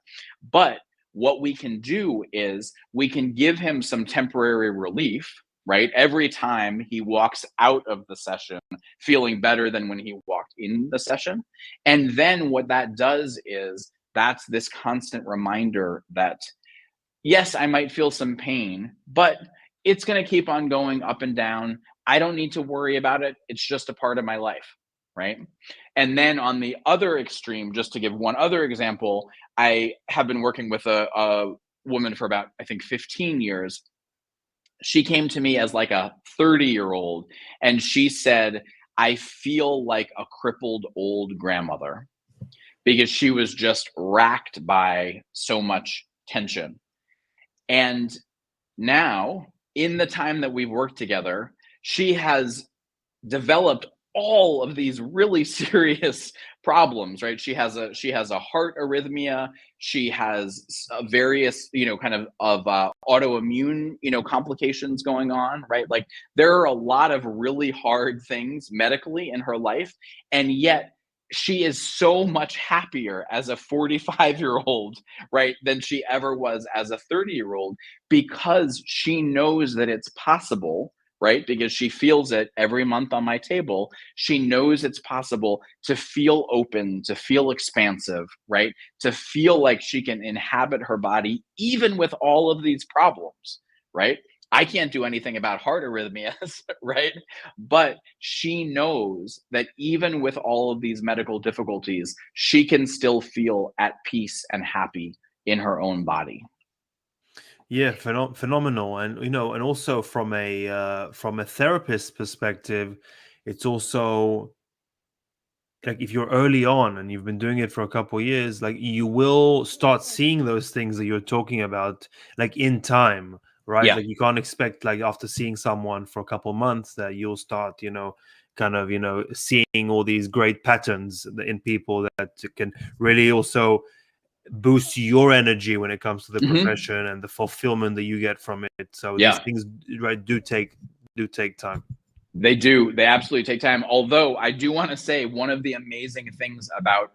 But what we can do is we can give him some temporary relief, right? Every time he walks out of the session feeling better than when he walked in the session. And then what that does is that's this constant reminder that, yes, I might feel some pain, but it's going to keep on going up and down. I don't need to worry about it. It's just a part of my life, right? And then on the other extreme, just to give one other example, I have been working with a woman for about, I think, 15 years. She came to me as like a 30-year-old, and she said, I feel like a crippled old grandmother, because she was just racked by so much tension. And now, in the time that we've worked together, she has developed all of these really serious problems, right? She has a heart arrhythmia. She has various, kind of autoimmune, complications going on, right? Like there are a lot of really hard things medically in her life, and yet she is so much happier as a 45-year-old, right, than she ever was as a 30-year-old, because she knows that it's possible, right? Because she feels it every month on my table. She knows it's possible to feel open, to feel expansive, right? To feel like she can inhabit her body, even with all of these problems, right? I can't do anything about heart arrhythmias, right? But she knows that even with all of these medical difficulties, she can still feel at peace and happy in her own body. Yeah, phenomenal, and and also from a therapist perspective, it's also like if you're early on and you've been doing it for a couple years, like you will start seeing those things that you're talking about, like in time, right? Yeah. Like you can't expect like after seeing someone for a couple months that you'll start, kind of seeing all these great patterns in people that can really also boost your energy when it comes to the Hmm. profession and the fulfillment that you get from it. So these Yeah. things, right, do take time. They do. They absolutely take time. Although I do want to say one of the amazing things about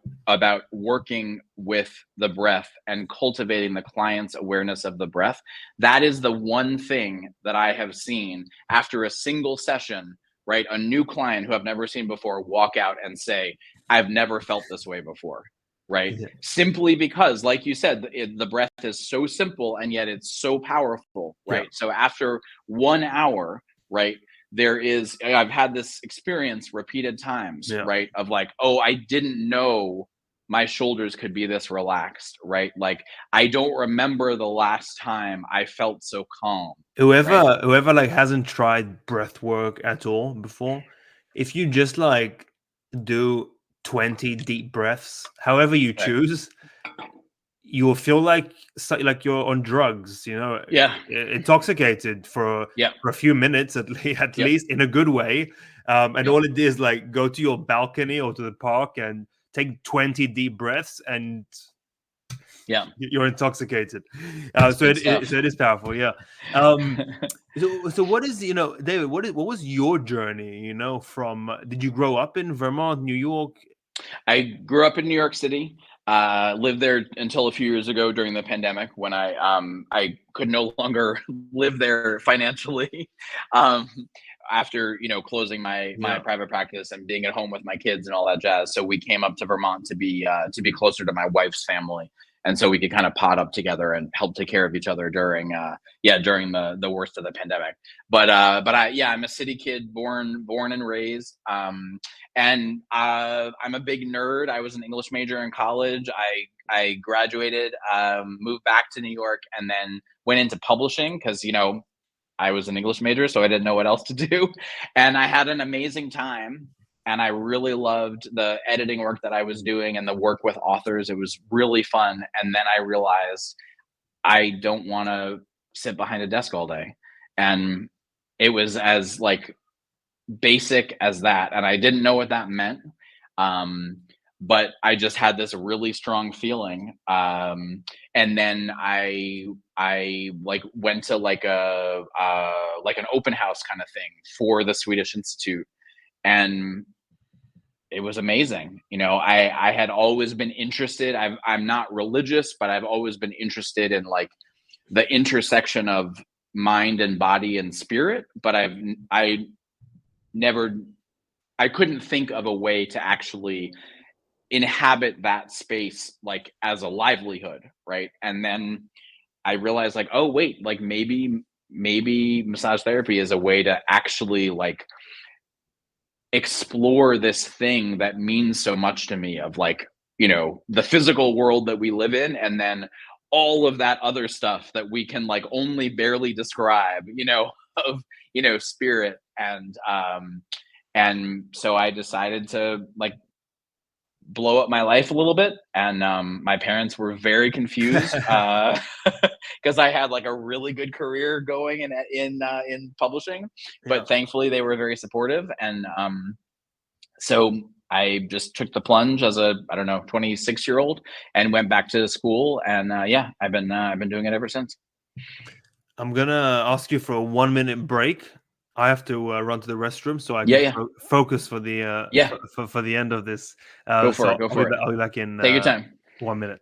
working with the breath and cultivating the client's awareness of the breath, that is the one thing that I have seen after a single session, right? A new client who I've never seen before walk out and say, I've never felt this way before. right? Yeah. Simply because, like you said, the breath is so simple and yet it's so powerful, Yeah. right? So after 1 hour, right, I've had this experience repeated times, Yeah. right? Of like, oh, I didn't know my shoulders could be this relaxed, right? Like, I don't remember the last time I felt so calm, right? Whoever like hasn't tried breath work at all before, if you just like do 20 deep breaths, however you Right. choose, you will feel like like you're on drugs, Yeah. intoxicated Yep. for a few minutes at Yep. least in a good way. And Yep. all it is like go to your balcony or to the park and take 20 deep breaths and Yeah. you're intoxicated. It's good stuff. So it is powerful, yeah. Um, so what is David? What was your journey? From did you grow up in Vermont, New York? I grew up in New York City. Lived there until a few years ago during the pandemic when I could no longer live there financially. Um, After closing my Yeah, private practice and being at home with my kids and all that jazz, so we came up to Vermont to be closer to my wife's family, and so we could kind of pot up together and help take care of each other during the worst of the pandemic. But I'm a city kid, born and raised. And I'm a big nerd. I was an English major in college. I graduated, moved back to New York, and then went into publishing because I was an English major, so I didn't know what else to do. And I had an amazing time. And I really loved the editing work that I was doing and the work with authors. It was really fun. And then I realized I don't want to sit behind a desk all day. And it was as like basic as that, and I didn't know what that meant. Um, but I just had this really strong feeling. And then I like went to like an open house kind of thing for the Swedish Institute, and it was amazing. I had always been interested. I'm not religious, but I've always been interested in like the intersection of mind and body and spirit. But I never I couldn't think of a way to actually inhabit that space like as a livelihood, right? And then I realized like, oh wait, like maybe massage therapy is a way to actually like explore this thing that means so much to me of like, the physical world that we live in, and then all of that other stuff that we can like only barely describe, of spirit. And so I decided to like blow up my life a little bit, and my parents were very confused because I had like a really good career going in publishing, yeah. but thankfully they were very supportive. And so I just took the plunge as a, I don't know, 26-year-old, and went back to school. And I've been doing it ever since. I'm gonna ask you for a 1 minute break. I have to run to the restroom so I Yeah, can yeah, focus for the yeah. for the end of this. Go for So it. Go for it. I'll be back in Take your time. 1 minute.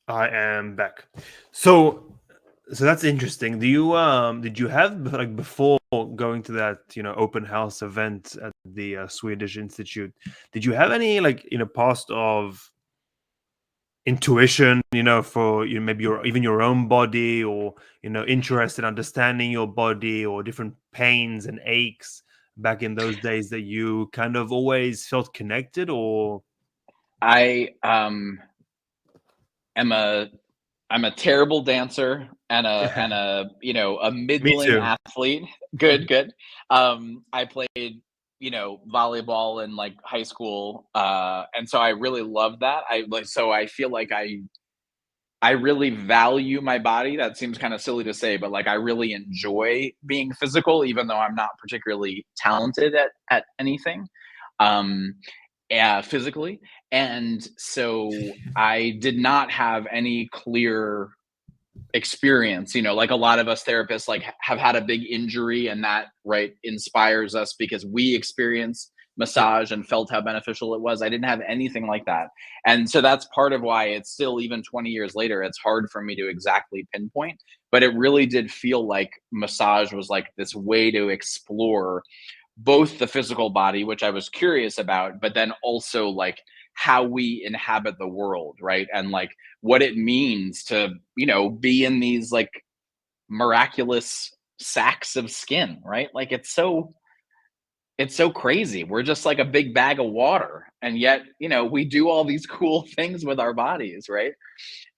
I am back. So that's interesting. Do you did you have like before going to that open house event at the Swedish Institute? Did you have any like past of intuition for maybe your even your own body, or interest in understanding your body, or different pains and aches back in those days that you kind of always felt connected? Or I am a I'm a terrible dancer and a a me middling too. athlete. Good, good. I played volleyball in like high school, and so I really love that. So I feel like I really value my body. That seems kind of silly to say, but like I really enjoy being physical, even though I'm not particularly talented at anything. Um, yeah, physically. And so I did not have any clear experience, like a lot of us therapists like have had a big injury, and that right inspires us because we experienced Yep. massage and felt how beneficial it was. I didn't have anything like that. And so that's part of why it's still, even 20 years later, it's hard for me to exactly pinpoint, but it really did feel like massage was like this way to explore both the physical body, which I was curious about, but then also like how we inhabit the world, right? And like what it means to, be in these like miraculous sacks of skin, right? Like it's so crazy. We're just like a big bag of water. And yet, we do all these cool things with our bodies, right?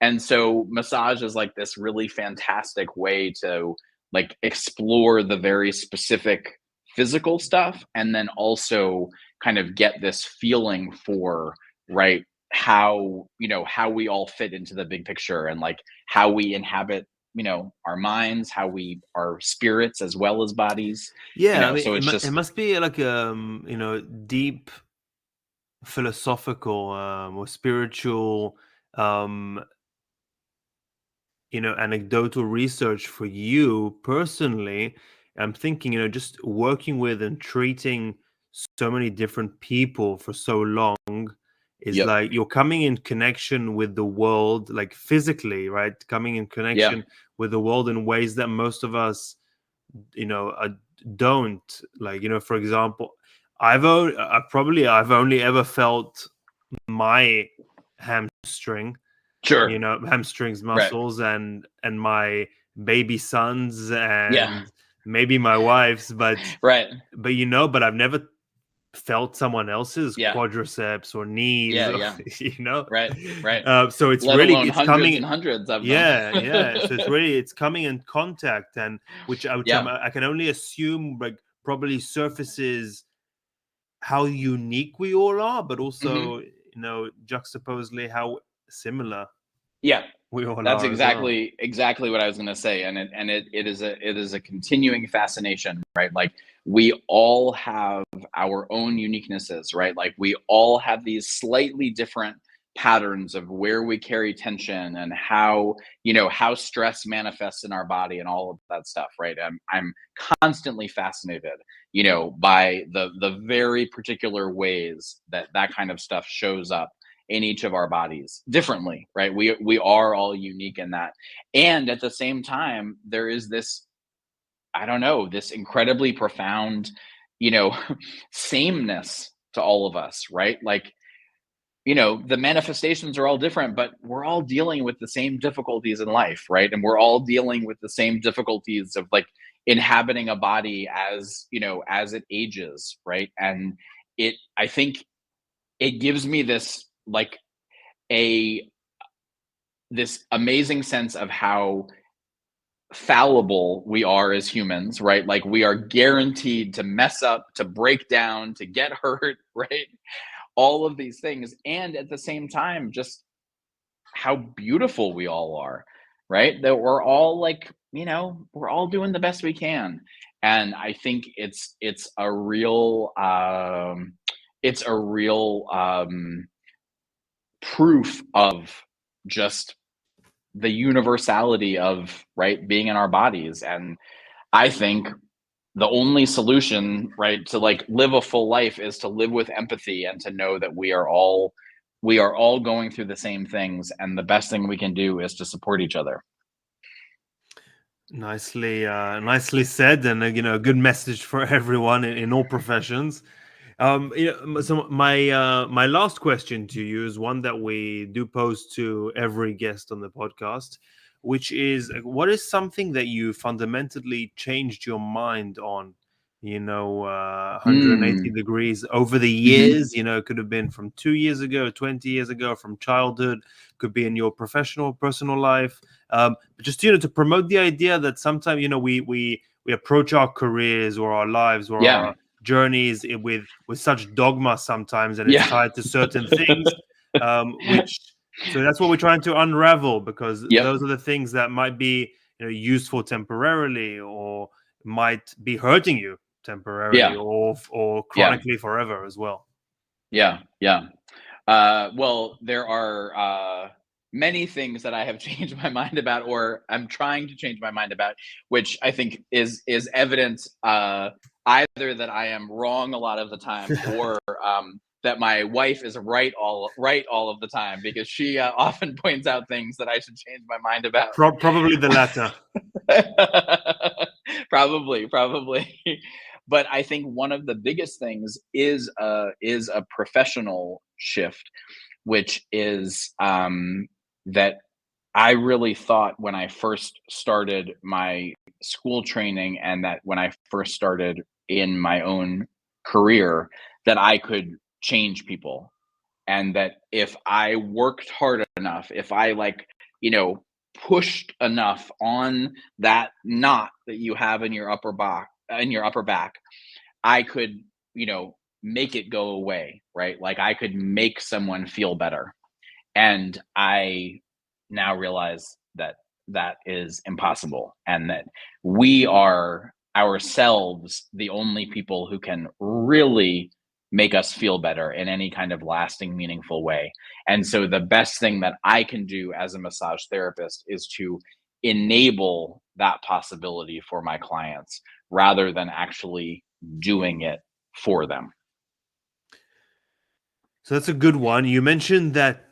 And so massage is like this really fantastic way to like explore the very specific physical stuff, and then also kind of get this feeling for right how we all fit into the big picture, and like how we inhabit our minds, how we are spirits as well as bodies, Yeah, I mean, so it's it just must be like deep philosophical or spiritual um anecdotal research for you personally. I'm thinking, just working with and treating so many different people for so long is yep, like you're coming in connection with the world, like physically, right? Coming in yeah, connection with the world in ways that most of us don't. Like, for example, I've only ever felt my hamstring, sure, hamstrings right, muscles, and my baby sons, yeah, and maybe my wife's, but right, but I've never felt someone else's yeah, quadriceps or knees, yeah, or, yeah, you know. right, right. So it's Let really alone it's hundreds coming. and hundreds of them. Yeah, yeah. So it's coming in contact, and Yeah. I can only assume like probably surfaces how unique we all are, but Mhm. also juxtaposely how similar Yeah. we all That's are as well. exactly what I was gonna say, and it is a continuing fascination, right? Like, we all have our own uniquenesses, right? Like, we all have these slightly different patterns of where we carry tension, and how stress manifests in our body and all of that stuff, right? I'm constantly fascinated, by the very particular ways that that kind of stuff shows up in each of our bodies differently, right? We are all unique in that. And at the same time, there is this, I don't know, this incredibly profound, you know, sameness to all of us, right? Like, the manifestations are all different, but we're all dealing with the same difficulties in life, right? And we're all dealing with the same difficulties of like inhabiting a body as it ages, right? And I think it gives me this like a this amazing sense of how fallible we are as humans, right? Like, we are guaranteed to mess up, to break down, to get hurt, right? All of these things. And at the same time, just how beautiful we all are, right? That we're all like, we're all doing the best we can. And I think it's a real proof of just the universality of right being in our bodies. And I think the only solution, right, to like live a full life is to live with empathy and to know that we are all we are all going through the same things, and the best thing we can do is to support each other. Nicely said, and a good message for everyone in all professions. So my last question to you is one that we do pose to every guest on the podcast, which is, what is something that you fundamentally changed your mind on? 180 Mm. degrees over the Mhm. years. It could have been from 2 years ago, 20 years ago, from childhood, could be in your professional, personal life. But just to promote the idea that sometimes we approach our careers or our lives or Yeah. our journeys with such dogma sometimes, and it's Yeah. tied to certain things, which so that's what we're trying to unravel, because Yep. those are the things that might be useful temporarily, or might be hurting you temporarily, Yeah. or Yeah. chronically forever as well. Yeah. Yeah. Well, there are many things that I have changed my mind about, or I'm trying to change my mind about, which I think is evidence either that I am wrong a lot of the time, or that my wife is right all of the time, because she often points out things that I should change my mind about. Probably the latter. Probably. But I think one of the biggest things is a professional shift, which is that I really thought when I first started my school training, and that when I first started in my own career, that I could change people, and that if I worked hard enough, if I you know, pushed enough on that knot that you have in your upper back, I could, make it go away, right? Like I could make someone feel better. And I now realize that that is impossible, and that we are ourselves the only people who can really make us feel better in any kind of lasting, meaningful way. And so the best thing that I can do as a massage therapist is to enable that possibility for my clients, rather than actually doing it for them. So that's a good one. You mentioned that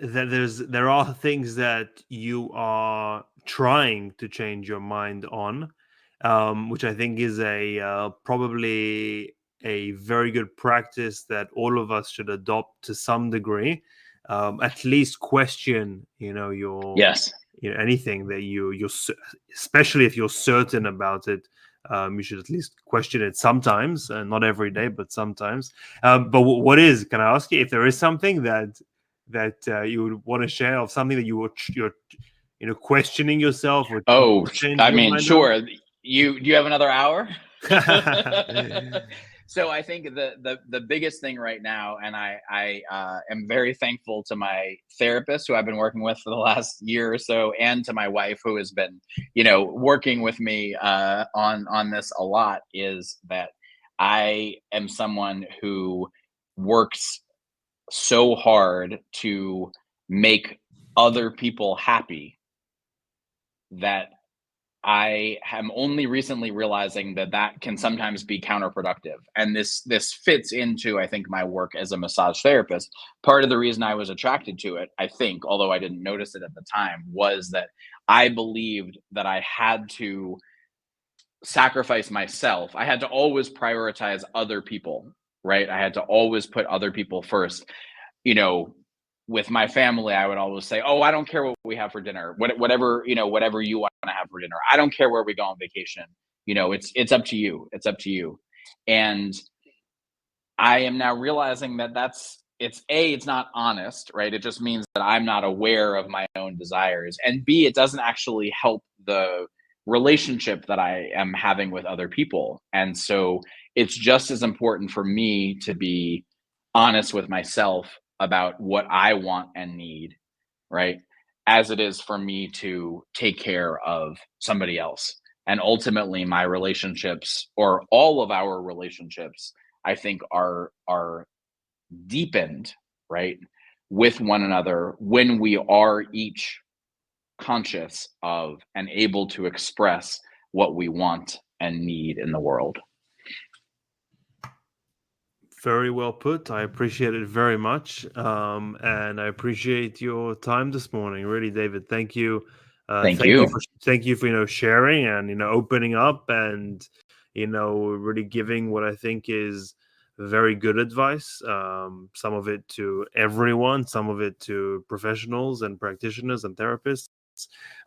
there are things that you are trying to change your mind on, which I think is a probably a very good practice that all of us should adopt to some degree. At least question, Yes. anything that especially if you're certain about it. You should at least question it sometimes, not every day, but sometimes. But can I ask you if there is something that you would want to share, of something that you're questioning yourself, or Oh, change I your mean, mind on? sure. Do you have another hour? So I think the biggest thing right now, and I am very thankful to my therapist, who I've been working with for the last year or so, and to my wife, who has been, working with me on this a lot, is that I am someone who works so hard to make other people happy, that I am only recently realizing that that can sometimes be counterproductive. And this fits into, I think, my work as a massage therapist. Part of the reason I was attracted to it, I think, although I didn't notice it at the time, was that I believed that I had to sacrifice myself. I had to always prioritize other people, right? I had to always put other people first. you know, with my family, I would always say, "Oh, I don't care what we have for dinner. Whatever, whatever you want to have for dinner. I don't care where we go on vacation. It's up to you. It's up to you." And I am now realizing that it's not honest, right? It just means that I'm not aware of my own desires. And B, it doesn't actually help the relationship that I am having with other people. And so it's just as important for me to be honest with myself about what I want and need, right? As it is for me to take care of somebody else. And ultimately, my relationships, or all of our relationships, I think are deepened, right, with one another, when we are each conscious of and able to express what we want and need in the world. Very well put. I appreciate it very much. And I appreciate your time this morning. Really, David, thank you. Thank you. Thank you for sharing and opening up and really giving what I think is very good advice. Some of it to everyone, some of it to professionals and practitioners and therapists.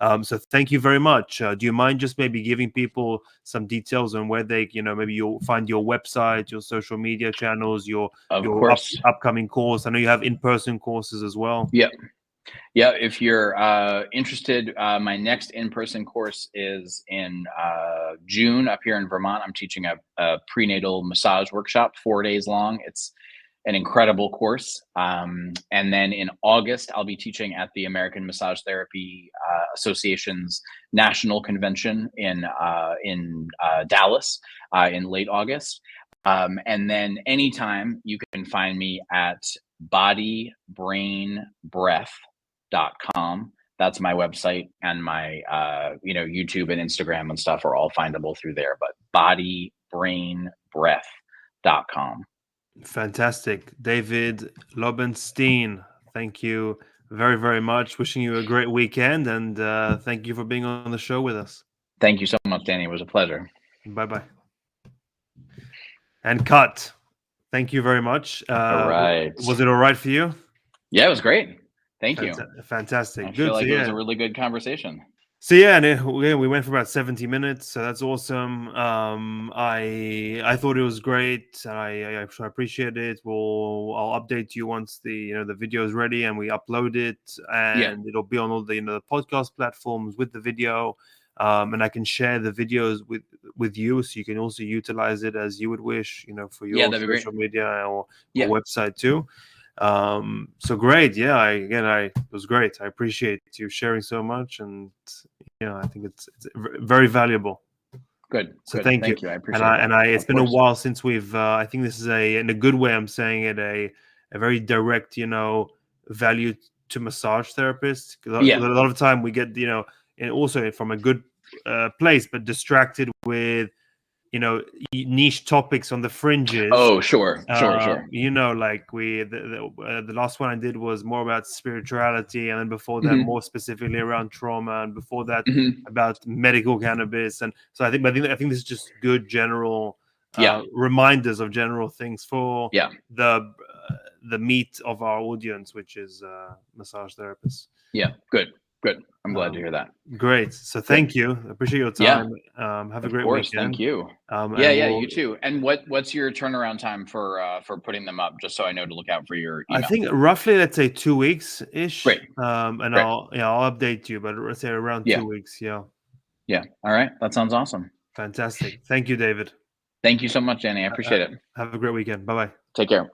So thank you very much. Do you mind just maybe giving people some details on where they, maybe you'll find your website, your social media channels, your Of course. upcoming course? I know you have in-person courses as well. Yep. Yeah, if you're interested, my next in-person course is in June up here in Vermont. I'm teaching a prenatal massage workshop, 4 days long. It's an incredible course. And then in August, I'll be teaching at the American Massage Therapy Association's National Convention in Dallas in late August. And then anytime you can find me at bodybrainbreath.com. That's my website, and my YouTube and Instagram and stuff are all findable through there. But bodybrainbreath.com. Fantastic. David Lobenstine, thank you very, very much. Wishing you a great weekend, and thank you for being on the show with us. Thank you so much, Danny. It was a pleasure. Bye-bye. And cut. Thank you very much. All right. Was it all right for you? Yeah, it was great. Thank you. Fantastic. I feel like it was a really good conversation. So and we went for about 70 minutes, so that's awesome. I thought it was great. I appreciate it. I'll update you once the the video is ready and we upload it, and it'll be on all the the podcast platforms with the video. And I can share the videos with you, so you can also utilize it as you would wish, for your social media or website too. So great. It was great. I appreciate you sharing so much, and I think it's very valuable. Good. So thank you. I appreciate it. It's been a while since we've I think this is in a good way I'm saying it, a very direct value to massage therapists. A lot of time we get and also from a good place, but distracted with niche topics on the fringes. Oh, sure. Like the last one I did was more about spirituality, and then before that more specifically around trauma, and before that about medical cannabis. And so I think this is just good general reminders of general things for the meat of our audience, which is massage therapists. Good. I'm glad to hear that. Great. So thank you. I appreciate your time. Have a great weekend. Thank you. You too. And what's your turnaround time for putting them up, just so I know to look out for your email? I think roughly, let's say 2 weeks ish. Great. And Great. I'll update you, but let's say around 2 weeks. Yeah. All right. That sounds awesome. Fantastic. Thank you, David. Thank you so much, Danny. I appreciate it. Have a great weekend. Bye-bye. Take care.